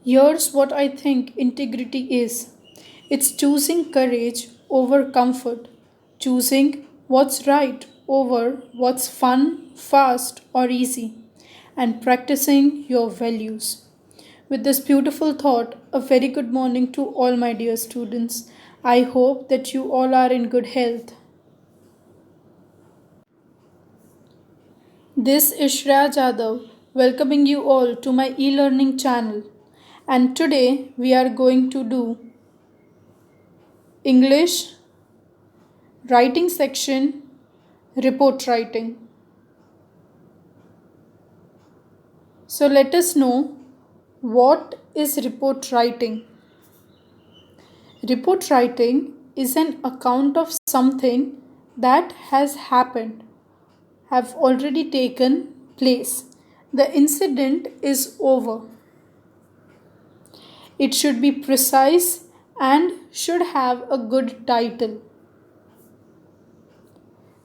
Here's what I think integrity is: it's choosing courage over comfort, choosing what's right over what's fun, fast, or easy, and practicing your values. With this beautiful thought, a very good morning to all my dear students. I hope that you all are in good health. This is Shreya Jadhav welcoming you all to my e learning channel. And today we are going to do English writing section, report writing. So let us know what is report writing. Report writing is an account of something that has happened, have already taken place. The incident is over. It should be precise and should have a good title.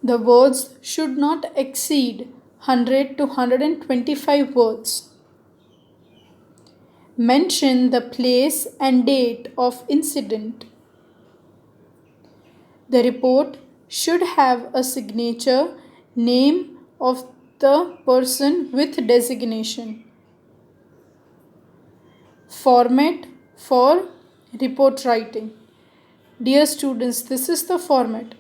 The words should not exceed 100 to 125 words. Mention the place and date of incident. The report should have a signature, name of the person with designation. Format for report writing. Dear students, this is the format.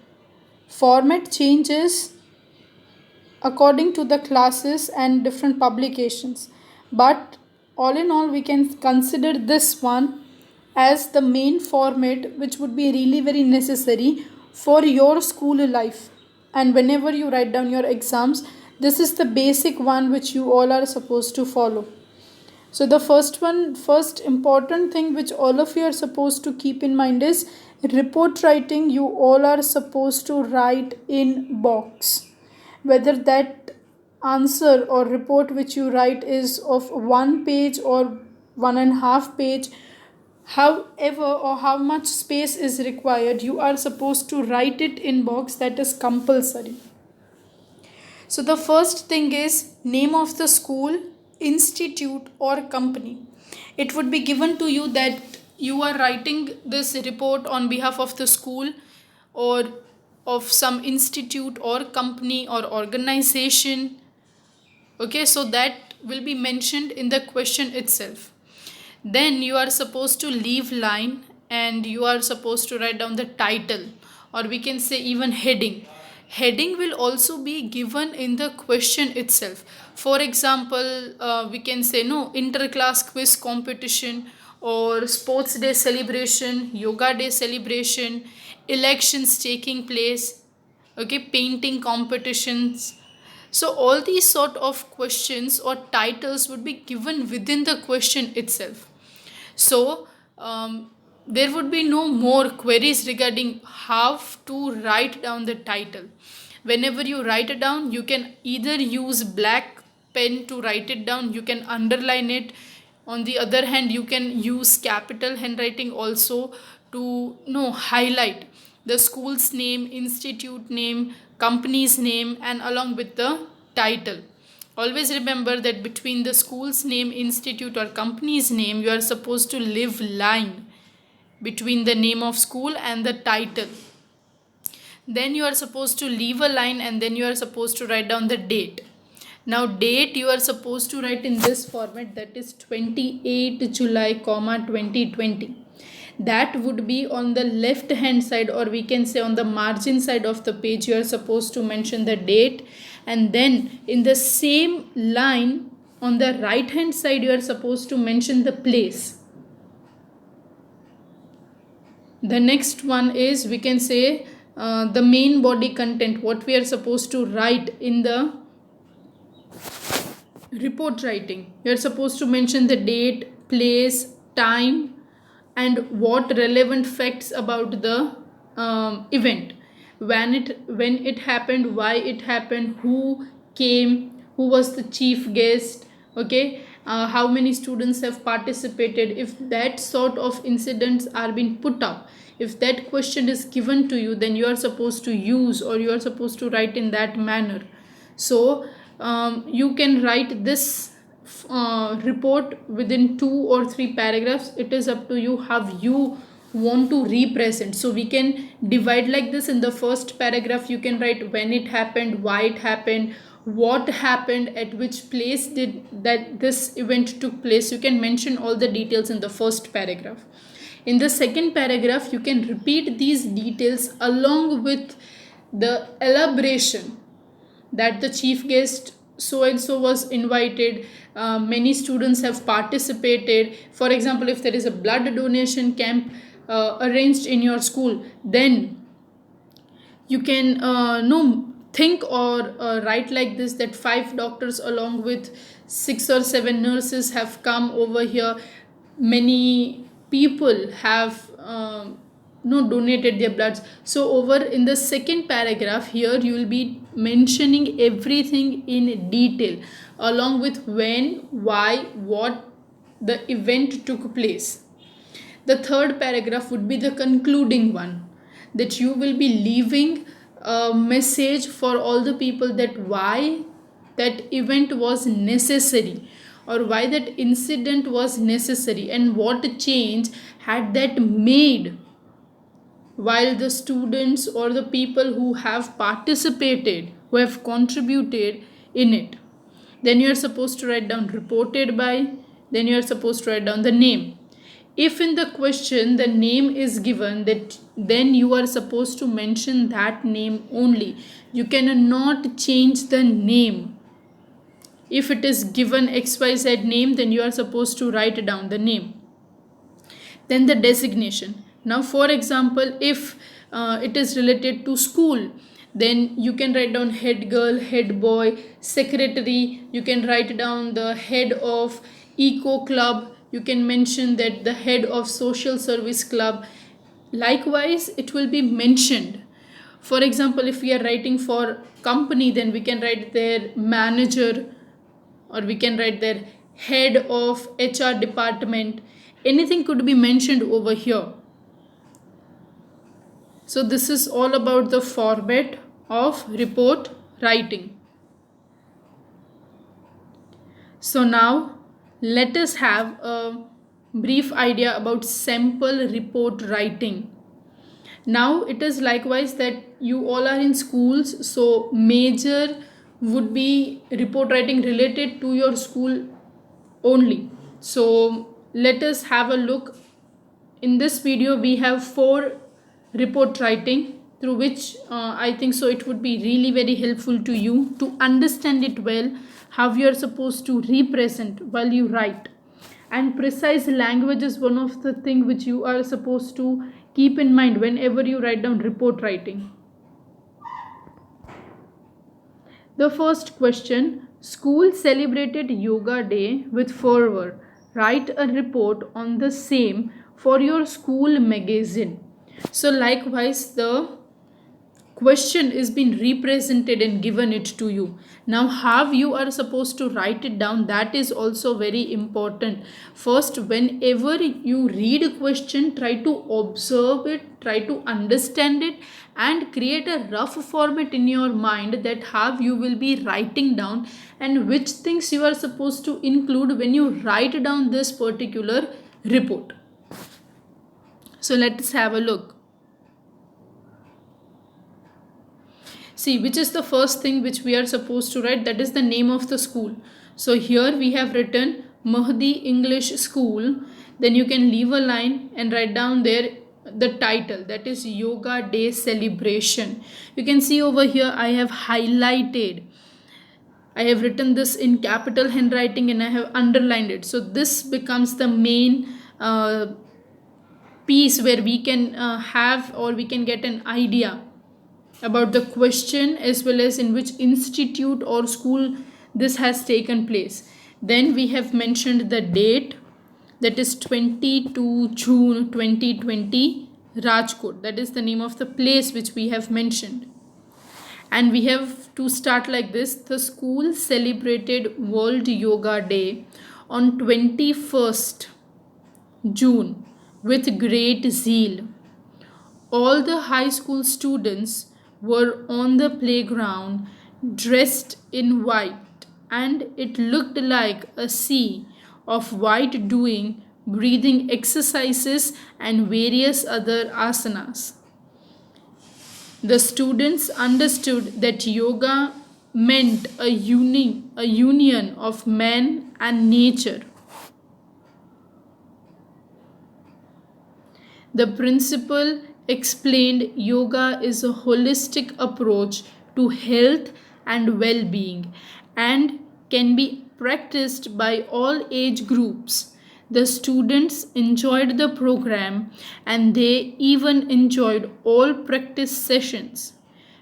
Format changes according to the classes and different publications, but all in all we can consider this one as the main format which would be really very necessary for your school life. And whenever you write down your exams, this is the basic one which you all are supposed to follow. So the first important thing which all of you are supposed to keep in mind is report writing. You all are supposed to write in box. Whether that answer or report which you write is of 1 page or 1.5 page, however or how much space is required, you are supposed to write it in box. That is compulsory. So the first thing is name of the school, institute or company. It would be given to you that you are writing this report on behalf of the school or of some institute or company or organization. Okay, so that will be mentioned in the question itself. Then you are supposed to leave line and you are supposed to write down the title, or we can say even heading. Heading will also be given in the question itself. For example, we can say no inter-class quiz competition or sports day celebration, yoga day celebration, elections taking place, okay, painting competitions. So all these sort of questions or titles would be given within the question itself. So there would be no more queries regarding how to write down the title. Whenever you write it down, you can either use black pen to write it down, you can underline it. On the other hand, you can use capital handwriting also to highlight the school's name, institute name, company's name, and along with the title. Always remember that between the school's name, institute or company's name, you are supposed to leave line between the name of school and the title. Then you are supposed to leave a line and then you are supposed to write down the date. Now date you are supposed to write in this format, that is 28 July, 2020. That would be on the left hand side, or we can say on the margin side of the page. You are supposed to mention the date, and then in the same line on the right hand side you are supposed to mention the place. The next one is, we can say, the main body content, what we are supposed to write in the report writing. You are supposed to mention the date, place, time, and what relevant facts about the event, when it happened, why it happened, who came, who was the chief guest, okay, how many students have participated. If that sort of incidents are being put up, if that question is given to you, then you are supposed to use, or you are supposed to write in that manner. So you can write this report within 2 or 3 paragraphs. It is up to you how you want to represent. So we can divide like this. In the first paragraph you can write when it happened, why it happened, what happened, at which place did that this event took place. You can mention all the details in the first paragraph. In the second paragraph you can repeat these details along with the elaboration that the chief guest so and so was invited, many students have participated. For example, if there is a blood donation camp arranged in your school, then you can think or write like this, that 5 doctors along with 6 or 7 nurses have come over here, many people have donated their bloods. So over in the second paragraph here you will be mentioning everything in detail along with when, why, what the event took place. The third paragraph would be the concluding one, that you will be leaving a message for all the people that why that event was necessary or why that incident was necessary and what change had that made while the students or the people who have participated, who have contributed in it. Then you are supposed to write down reported by, then you are supposed to write down the name. If in the question the name is given, that then you are supposed to mention that name only. You cannot change the name. If it is given XYZ name, then you are supposed to write down the name. Then the designation. Now for example, if it is related to school, then you can write down head girl, head boy, secretary. You can write down the head of eco club. You can mention that the head of social service club. Likewise, it will be mentioned. For example, if we are writing for company, then we can write their manager, or we can write their head of HR department. Anything could be mentioned over here. So this is all about the format of report writing. So now let us have a brief idea about sample report writing. Now it is likewise that you all are in schools, so major would be report writing related to your school only. So let us have a look. In this video we have 4 report writing, through which I think so it would be really very helpful to you to understand it well, how you are supposed to represent while you write. And precise language is one of the things which you are supposed to keep in mind whenever you write down report writing. The first question: school celebrated yoga day with fervor. Write a report on the same for your school magazine. So likewise the question is being represented and given it to you. Now how you are supposed to write it down, that is also very important. First, whenever you read a question, try to observe it, try to understand it, and create a rough format in your mind, that how you will be writing down and which things you are supposed to include when you write down this particular report. So let's have a look. See, which is the first thing which we are supposed to write? That is the name of the school. So here we have written Mahdi English School. Then you can leave a line and write down there the title, that is Yoga Day Celebration. You can see over here I have highlighted. I have written this in capital handwriting and I have underlined it. So this becomes the main piece where we can have, or we can get an idea about the question as well as in which institute or school this has taken place. Then we have mentioned the date, that is 22 June 2020, Rajkot. That is the name of the place which we have mentioned. And we have to start like this: the school celebrated World Yoga Day on 21st June with great zeal. All the high school students were on the playground dressed in white. and it looked like a sea of white doing breathing exercises and various other asanas. The students understood that yoga meant a union of man and nature. The principal explained yoga is a holistic approach to health and well being and can be practiced by all age groups. The students enjoyed the program and they even enjoyed all practice sessions.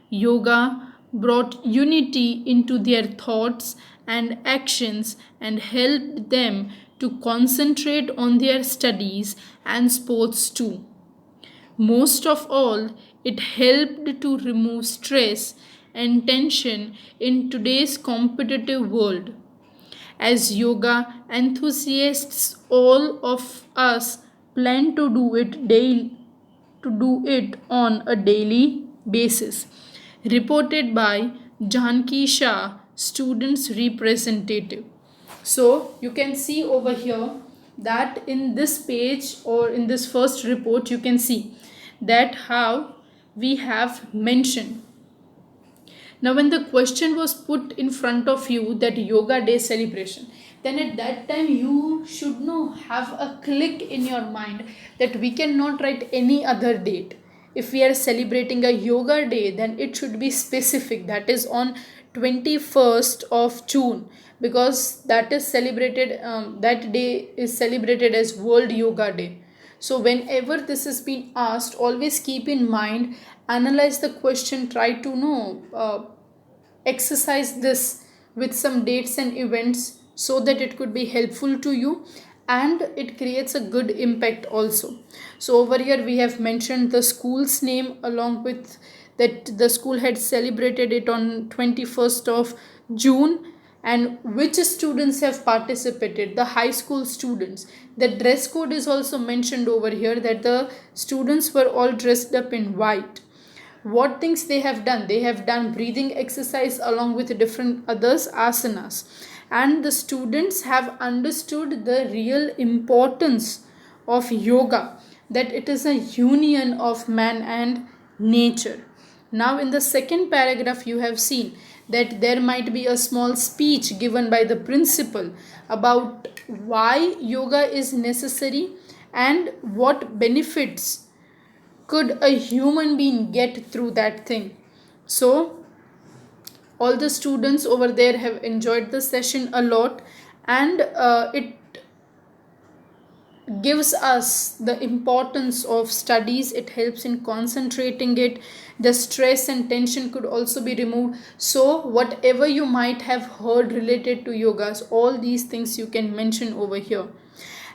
Yoga brought unity into their thoughts and actions and helped them to concentrate on their studies and sports too. Most of all, it helped to remove stress and tension in today's competitive world. As yoga enthusiasts, all of us plan to do it on a daily basis. Reported by Janki Shah, students representative. So you can see over here that in this page or in this first report you can see that how we have mentioned. Now when the question was put in front of you that yoga day celebration, then at that time you should know have a click in your mind that we cannot write any other date. If we are celebrating a yoga day, then it should be specific, that is on 21st of June, because that is celebrated that day is celebrated as World Yoga Day. So whenever this is being asked, always keep in mind, analyze the question, try to know, exercise this with some dates and events so that it could be helpful to you and it creates a good impact also. So over here we have mentioned the school's name along with that the school had celebrated it on 21st of June and which students have participated, the high school students. The dress code is also mentioned over here that the students were all dressed up in white. What things they have done breathing exercise along with different others asanas, and the students have understood the real importance of yoga, that it is a union of man and nature. Now in the second paragraph you have seen that there might be a small speech given by the principal about why yoga is necessary and what benefits could a human being get through that thing. So all the students over there have enjoyed the session a lot, and it gives us the importance of studies. It helps in concentrating it. The stress and tension could also be removed. So whatever you might have heard related to yogas, all these things you can mention over here.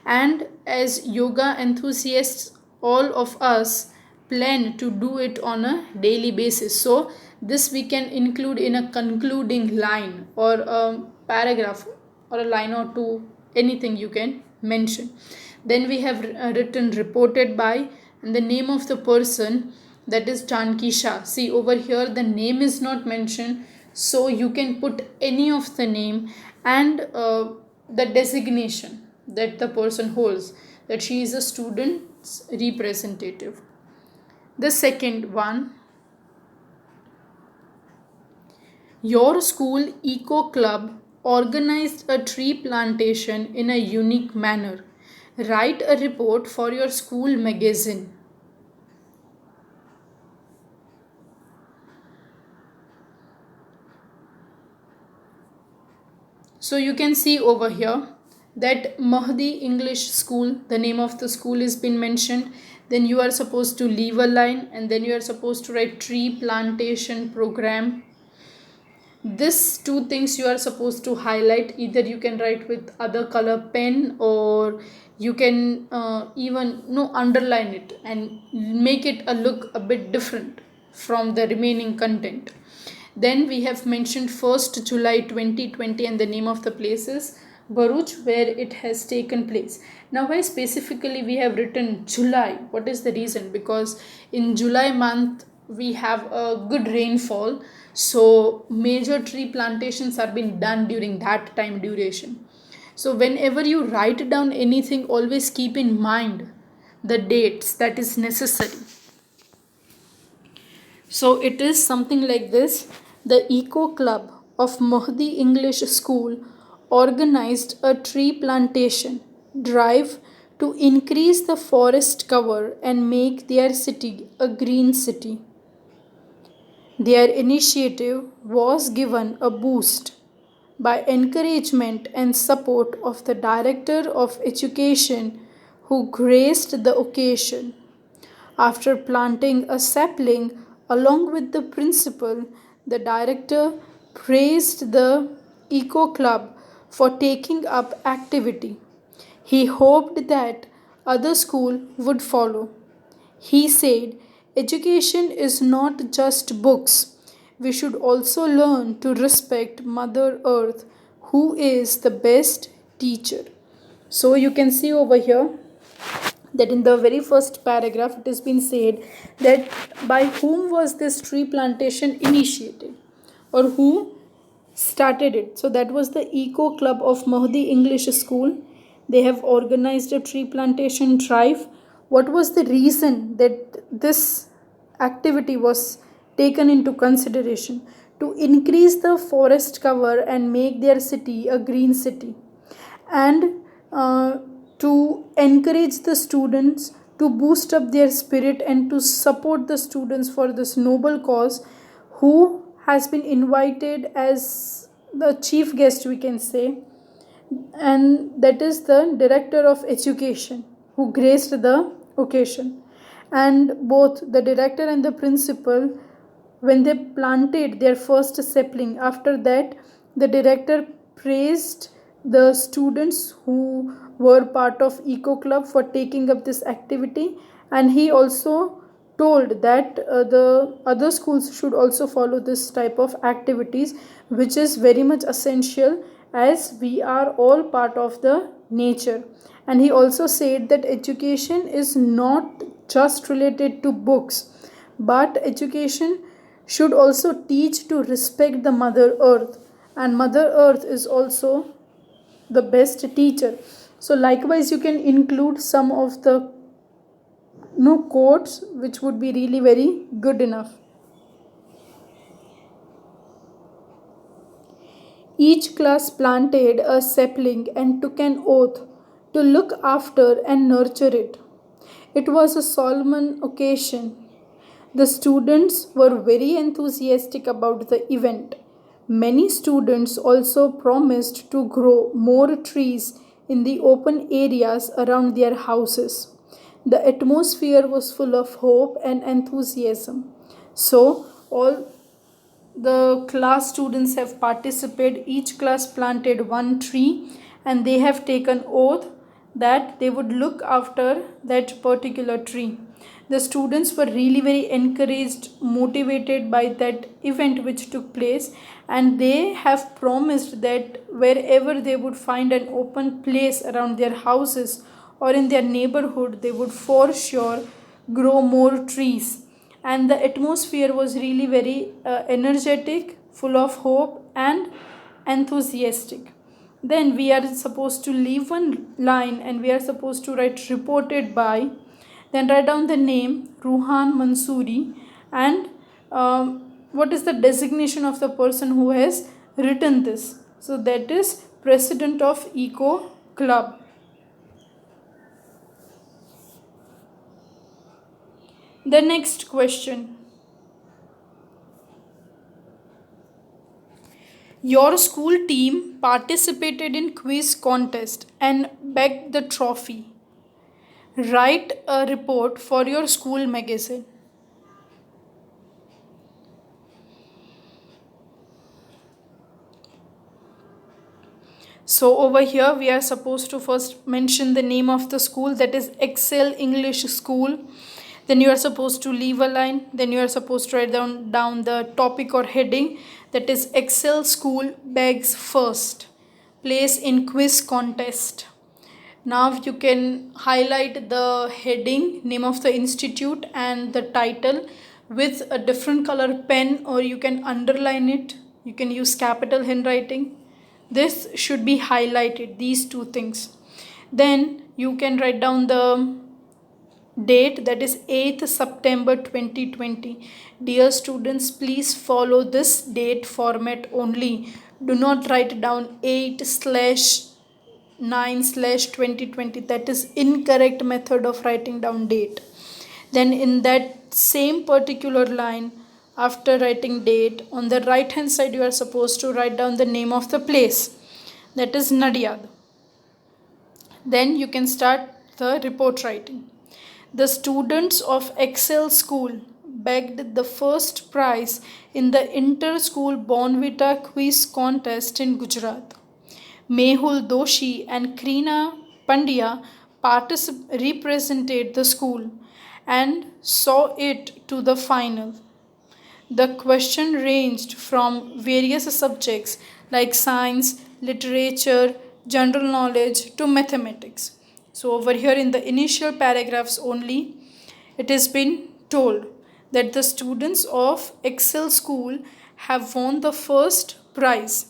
And as yoga enthusiasts, all of us plan to do it on a daily basis. So this we can include in a concluding line or a paragraph or a line or two, anything you can mention. Then we have written reported by and the name of the person, that is Janki Shah. See over here the name is not mentioned, so you can put any of the name and the designation that the person holds, that she is a student's representative. The second one, your school eco club organized a tree plantation in a unique manner. Write a report for your school magazine. So you can see over here that Mahdi English School, the name of the school is been mentioned. Then you are supposed to leave a line and then you are supposed to write tree plantation program. This two things you are supposed to highlight. Either you can write with other color pen or you can even underline it and make it a look a bit different from the remaining content. Then we have mentioned 1st July 2020 and the name of the place is Bharuch, where it has taken place. Now why specifically we have written July? What is the reason? Because in July month we have a good rainfall, so major tree plantations are being done during that time duration. So whenever you write down anything, always keep in mind the dates that is necessary. So it is something like this. The Eco Club of Mohdi English School organized a tree plantation drive to increase the forest cover and make their city a green city. Their initiative was given a boost by encouragement and support of the Director of Education who graced the occasion. After planting a sapling along with the principal, the director praised the Eco Club for taking up activity. He hoped that other schools would follow. He said, education is not just books. We should also learn to respect Mother Earth, who is the best teacher. So you can see over here that in the very first paragraph it has been said that by whom was this tree plantation initiated or who started it. So that was the Eco Club of Mohdi English School. They have organized a tree plantation drive. What was the reason that this activity was taken into consideration? To increase the forest cover and make their city a green city, and to encourage the students, to boost up their spirit and to support the students for this noble cause. Who has been invited as the chief guest, we can say, and that is the Director of Education who graced the occasion. And both the director and the principal, when they planted their first sapling, after that the director praised the students who were part of Eco Club for taking up this activity, and he also told that the other schools should also follow this type of activities, which is very much essential as we are all part of the nature. And he also said that education is not just related to books, but education should also teach to respect the Mother Earth, and Mother Earth is also the best teacher. So likewise you can include some of the quotes which would be really very good enough. Each class planted a sapling and took an oath to look after and nurture it. It was a solemn occasion. The students were very enthusiastic about the event. Many students also promised to grow more trees in the open areas around their houses. The atmosphere was full of hope and enthusiasm. So, all the class students have participated. Each class planted one tree and they have taken oath that they would look after that particular tree. The students were really very encouraged, motivated by that event which took place, and they have promised that wherever they would find an open place around their houses or in their neighborhood, they would for sure grow more trees. And the atmosphere was really very energetic, full of hope and enthusiastic. Then we are supposed to leave one line and we are supposed to write reported by, then write down the name Ruhan Mansoori, and what is the designation of the person who has written this. So that is President of Eco Club. The next question. Your school team participated in quiz contest and bagged the trophy. Write a report for your school magazine. So over here we are supposed to first mention the name of the school, that is Excel English School. Then you are supposed to leave a line. Then you are supposed to write down the topic or heading, that is Excel School bags first place in quiz contest. Now you can highlight the heading, name of the institute and the title with a different color pen, or you can underline it. You can use capital handwriting. This should be highlighted, these two things. Then you can write down the date, that is 8th September 2020. Dear students, please follow this date format only. Do not write down 8/9/2020. That is incorrect method of writing down date. Then in that same particular line, after writing date, on the right hand side you are supposed to write down the name of the place, that is Nadiad. Then you can start the report writing. The students of Excel School bagged the first prize in the inter-school Bonvita quiz contest in Gujarat. Mehul Doshi and Krina Pandya represented the school and saw it to the final. The question ranged from various subjects like science, literature, general knowledge to mathematics. So, over here in the initial paragraphs only, it has been told that the students of Excel School have won the first prize.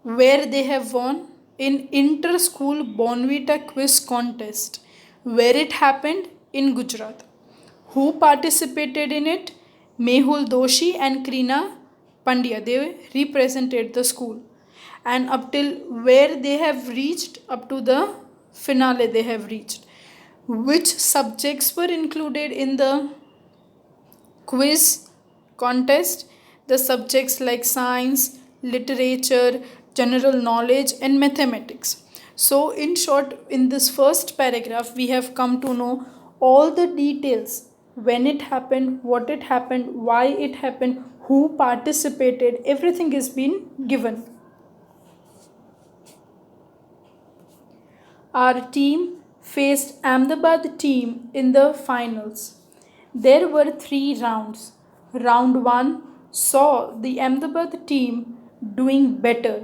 Where they have won? In inter-school Bonvita quiz contest. Where it happened? In Gujarat. Who participated in it? Mehul Doshi and Krina Pandya. They represented the school. And up till where they have reached, up to the finale they have reached. Which subjects were included in the quiz contest? The subjects like science, literature, general knowledge and mathematics. So in short, in this first paragraph we have come to know all the details: when it happened, what it happened, why it happened, who participated, everything is been given. Our team faced Ahmedabad team in the finals. There were 3 rounds. Round 1 saw the Ahmedabad team doing better,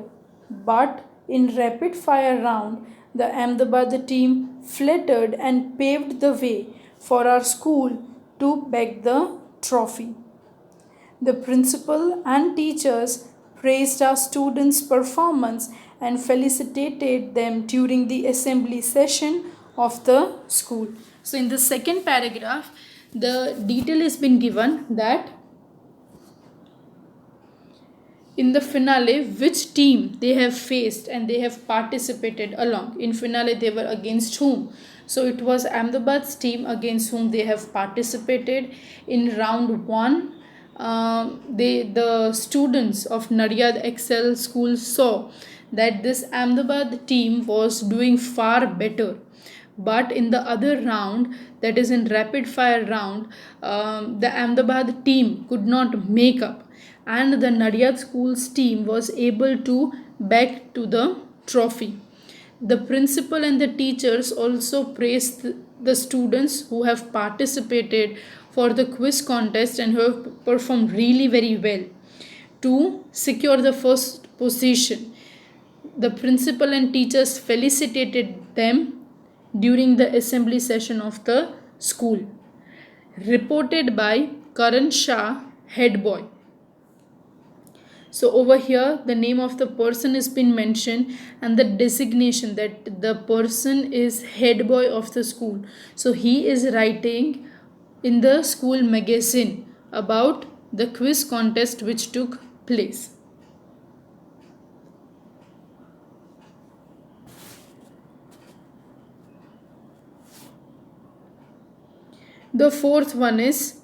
but in rapid fire round the Ahmedabad team fluttered and paved the way for our school to bag the trophy. The principal and teachers praised our students' performance and felicitated them during the assembly session of the school. So, in the second paragraph, the detail has been given that in the finale which team they have faced and they have participated along. In finale they were against whom? So it was Ahmedabad's team against whom they have participated. In round 1, the students of Nadiad Excel School saw that this Ahmedabad team was doing far better. But in the other round, that is in rapid fire round, the Ahmedabad team could not make up, and the Nadiad School's team was able to bag to the trophy. The principal and the teachers also praised the students who have participated for the quiz contest and who have performed really very well to secure the first position. The principal and teachers felicitated them during the assembly session of the school. Reported by Karan Shah, head boy. So over here the name of the person has been mentioned and the designation that the person is head boy of the school. So he is writing in the school magazine about the quiz contest which took place. The fourth one is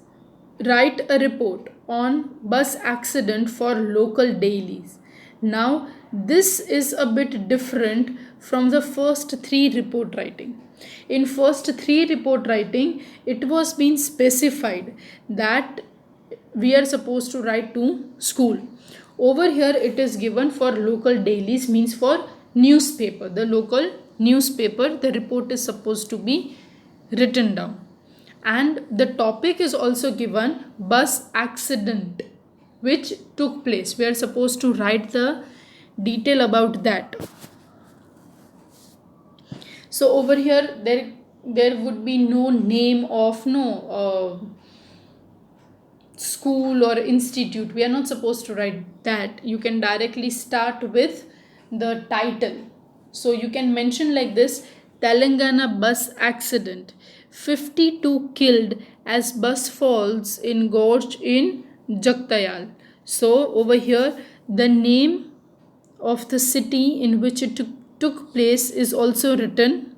write a report on bus accident for local dailies. Now this is a bit different from the first 3 report writing. In first 3 report writing, it was being specified that we are supposed to write to school. Over here it is given for local dailies, means for newspaper. The local newspaper, the report is supposed to be written down. And the topic is also given bus accident which took place. We are supposed to write the detail about that. So over here there would be no name of school or institute. We are not supposed to write that. You can directly start with the title. So you can mention like this: Telangana bus accident, 52 killed as bus falls in gorge in Jaktayal. So over here, the name of the city in which it took place is also written,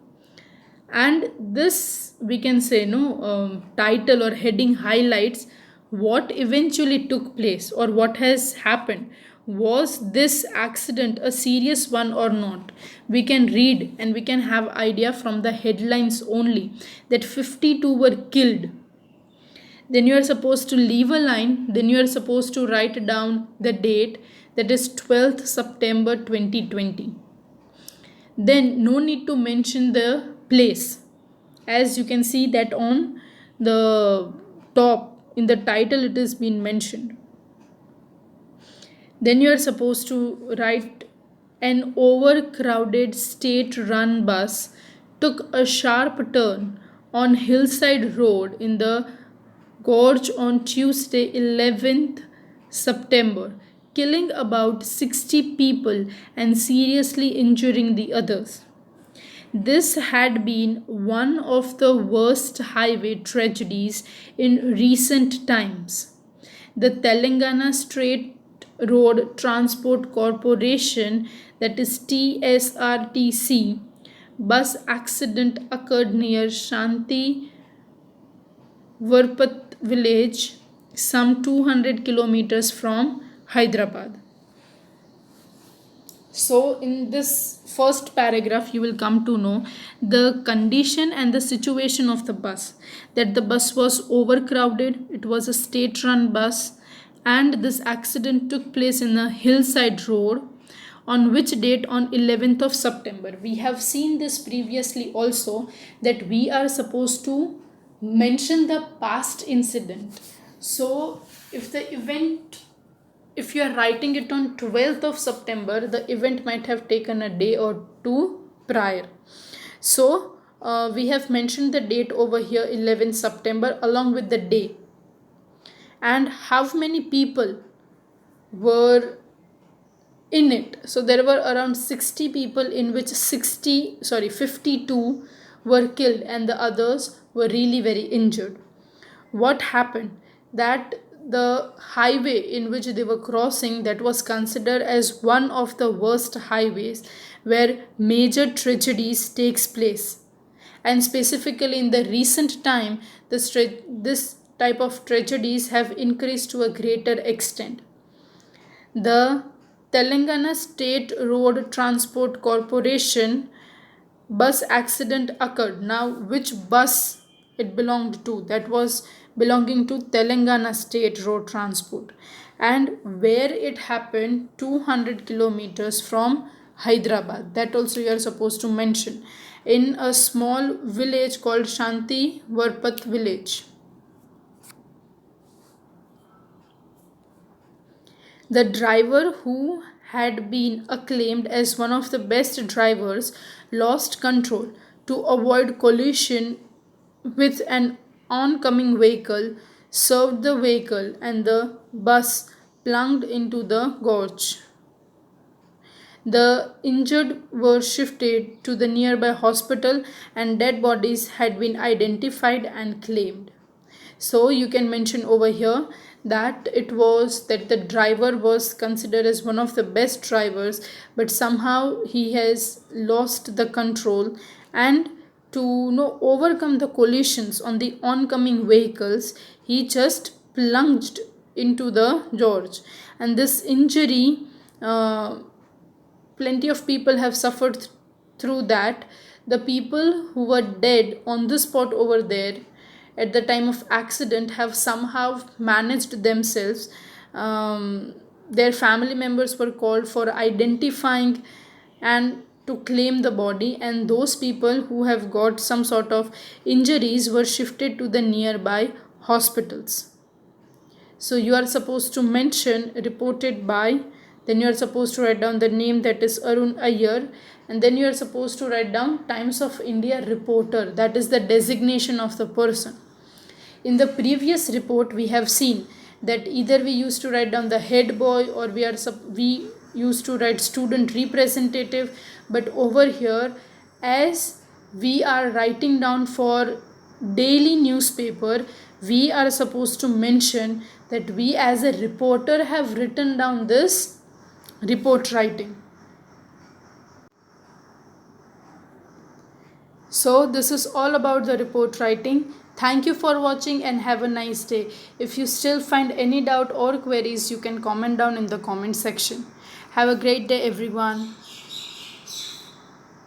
and this, we can say, title or heading highlights what eventually took place or what has happened. Was this accident a serious one or not? We can read and we can have idea from the headlines only that 52 were killed. Then you are supposed to leave a line, then you are supposed to write down the date, that is 12th September 2020. Then no need to mention the place, as you can see that on the top in the title it is been mentioned. Then you are supposed to write: an overcrowded state run bus took a sharp turn on Hillside Road in the gorge on Tuesday 11th September, killing about 60 people and seriously injuring the others. This had been one of the worst highway tragedies in recent times. The Telangana State Road Transport Corporation, that is TSRTC, bus accident occurred near Shanti Varpat village, some 200 kilometers from Hyderabad. So in this first paragraph you will come to know the condition and the situation of the bus, that the bus was overcrowded, it was a state run bus, and this accident took place in a hillside road. On which date? On 11th of September. We have seen this previously also, that we are supposed to mention the past incident. So if you are writing it on 12th of September, the event might have taken a day or two prior. So we have mentioned the date over here, 11th September, along with the day. And how many people were in it? So there were around 60 people, in which 52 were killed and the others were really very injured. What happened? That the highway in which they were crossing, that was considered as one of the worst highways where major tragedies takes place, and specifically in the recent time this type of tragedies have increased to a greater extent. The Telangana State Road Transport Corporation bus accident occurred. Now which bus it belonged to? That was belonging to Telangana State Road Transport, and where it happened, 200 kilometers from Hyderabad. That also you are supposed to mention, in a small village called Shanti Varpat village. The driver, who had been acclaimed as one of the best drivers, lost control to avoid collision with an oncoming vehicle, served the vehicle, and the bus plunged into the gorge. The injured were shifted to the nearby hospital and dead bodies had been identified and claimed. So you can mention over here that the driver was considered as one of the best drivers, but somehow he has lost the control, and to overcome the collisions on the oncoming vehicles, he just plunged into the gorge, and this injury, plenty of people have suffered through that. The people who were dead on the spot over there at the time of accident have somehow managed themselves. Their family members were called for identifying and to claim the body, and those people who have got some sort of injuries were shifted to the nearby hospitals. So you are supposed to mention reported by, then you are supposed to write down the name, that is Arun Iyer, and then you are supposed to write down Times of India reporter, that is the designation of the person. In the previous report we have seen that either we used to write down the head boy or we used to write student representative. But over here, as we are writing down for daily newspaper, we are supposed to mention that we as a reporter have written down this report writing. So this is all about the report writing. Thank you for watching and have a nice day. If you still find any doubt or queries, you can comment down in the comment section. Have a great day, everyone.